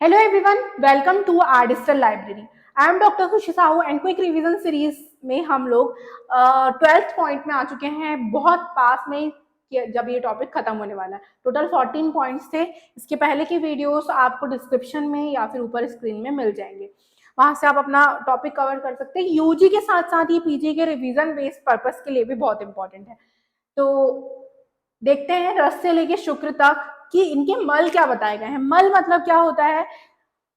Hello everyone, welcome to our digital library. I am Dr. खुशी Sahu and quick revision series में हम लोग 12th point में आ चुके हैं। बहुत पास में जब ये टॉपिक खत्म होने वाला है। टोटल 14 पॉइंट्स थे। इसके पहले की वीडियोस आपको डिस्क्रिप्शन में या फिर ऊपर स्क्रीन में मिल जाएंगे, वहां से आप अपना टॉपिक कवर कर सकते हैं। यूजी के साथ साथ ये पीजी के रिवीजन बेस्ड पर्पस के लिए भी बहुत इंपॉर्टेंट है। तो देखते हैं रस से लेके शुक्र तक कि इनके मल क्या बताए गए हैं। मल मतलब क्या होता है?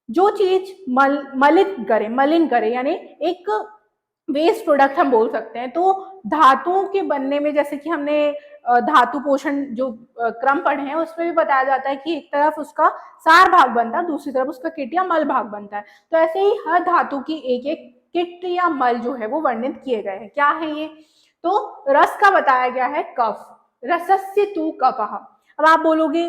जो चीज मलिन करे यानी एक वेस्ट प्रोडक्ट हम बोल सकते हैं। तो धातुओं के बनने में, जैसे कि हमने धातु पोषण जो क्रम पढ़े हैं उसमें भी बताया जाता है कि एक तरफ उसका सार भाग बनता है, दूसरी तरफ उसका किट या मल भाग बनता है। तो ऐसे ही हर धातु की एक एक किट या मल जो है वो वर्णित किए गए हैं। क्या है ये? तो रस का बताया गया है कफ, रसस्य तु कफः। अब आप बोलोगे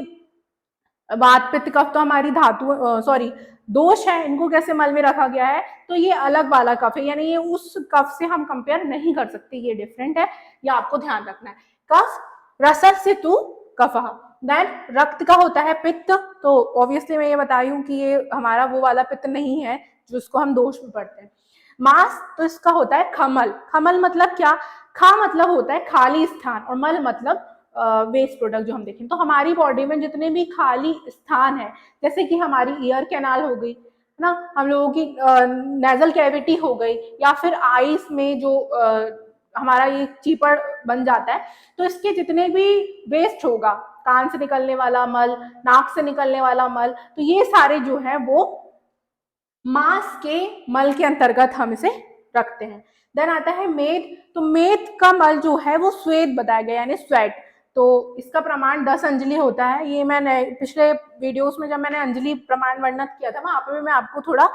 वात पित्त कफ तो हमारी धातु सॉरी दोष है, इनको कैसे मल में रखा गया है? तो ये अलग वाला कफ है, यानी ये उस कफ से हम कंपेयर नहीं कर सकते, ये डिफरेंट है, ये आपको ध्यान रखना है। कफ रसस्य तु कफः। देन रक्त का होता है पित्त, तो ऑब्वियसली मैं ये बता रही हूँ कि ये हमारा वो वाला पित्त नहीं है जिसको हम दोष में पढ़ते हैं। मास तो इसका होता है खमल। खमल मतलब क्या? खा मतलब होता है खाली स्थान और मल मतलब वेस्ट प्रोडक्ट जो हम देखें। तो हमारी बॉडी में जितने भी खाली स्थान है, जैसे कि हमारी ईयर कैनाल हो गई है ना, हम लोगों की नेजल कैविटी हो गई, या फिर आईज में जो हमारा ये चीपड़ बन जाता है, तो इसके जितने भी वेस्ट होगा, कान से निकलने वाला मल, नाक से निकलने वाला मल, तो ये सारे जो है वो मांस के मल के अंतर्गत हम इसे रखते हैं। देन आता है मेद। तो मेद का मल जो है वो श्वेत बताया गया, यानी स्वेट। तो इसका प्रमाण 10 अंजलि होता है। ये मैंने पिछले वीडियोस में जब मैंने अंजलि प्रमाण वर्णन किया था वहां पर भी मैं आपको थोड़ा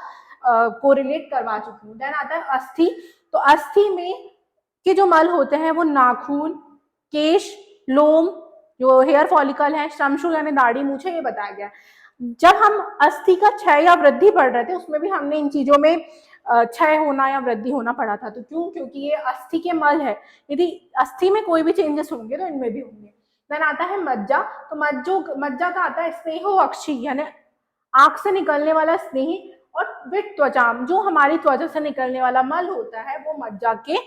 कोरिलेट करवा चुकी हूँ। देन आता है अस्थि। तो अस्थि में के जो मल होते हैं वो नाखून, केश, लोम, जो हेयर फॉलिकल है, श्रमशूल यानी दाढ़ी, मूछे, ये बताया गया। जब हम अस्थि का क्षय या वृद्धि पढ़ रहे थे उसमें भी हमने इन चीजों में क्षय होना या वृद्धि होना पढ़ा था। तो क्यों? क्योंकि ये अस्थि के मल है, यदि अस्थि में कोई भी चेंजेस होंगे तो इनमें भी होंगे। देन आता है मज्जा। तो मज्जा का आता है स्नेहो अक्षी, यानी आंख से निकलने वाला स्नेही, और विट त्वचाम, जो हमारी त्वचा से निकलने वाला मल होता है वो मज्जा के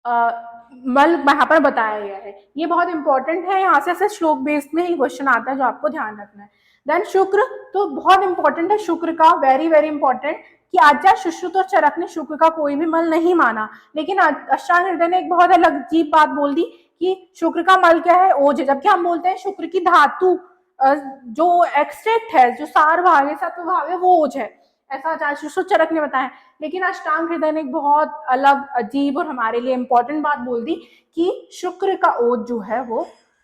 मल यहाँ पर बताया गया है। ये बहुत इंपॉर्टेंट है, यहाँ से ऐसे श्लोक बेस्ड में ही क्वेश्चन आता है जो आपको ध्यान रखना है। देन शुक्र। तो बहुत इंपॉर्टेंट है शुक्र का, वेरी वेरी इंपॉर्टेंट, कि आज्ञा सुश्रुत और चरक ने शुक्र का कोई भी मल नहीं माना, लेकिन अष्टांग हृदय ने एक बहुत अलग अजीब बात बोल दी कि शुक्र का मल क्या है? ओज है। जबकि हम बोलते हैं शुक्र की धातु जो एक्सट्रैक्ट है, जो सार भाग है, सत्व भाग है, वो ओज है। ऐसा आचार्य सुश्रुत चरक ने बताया। लेकिन अष्टांग हृदय ने एक बहुत अलग अजीब और हमारे लिए इंपॉर्टेंट बात बोल दी कि शुक्र का ओज जो है वो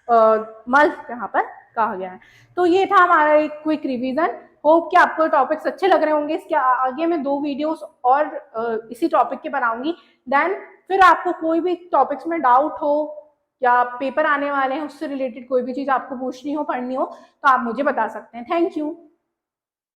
मल यहाँ पर कहा गया है। तो ये था हमारा एक क्विक रिवीजन। होप कि आपको टॉपिक्स अच्छे लग रहे होंगे। इसके आगे मैं 2 वीडियोस और इसी टॉपिक के बनाऊंगी। देन फिर आपको कोई भी टॉपिक्स में डाउट हो या पेपर आने वाले हैं उससे रिलेटेड कोई भी चीज आपको पूछनी हो, पढ़नी हो, तो आप मुझे बता सकते हैं। Thank you.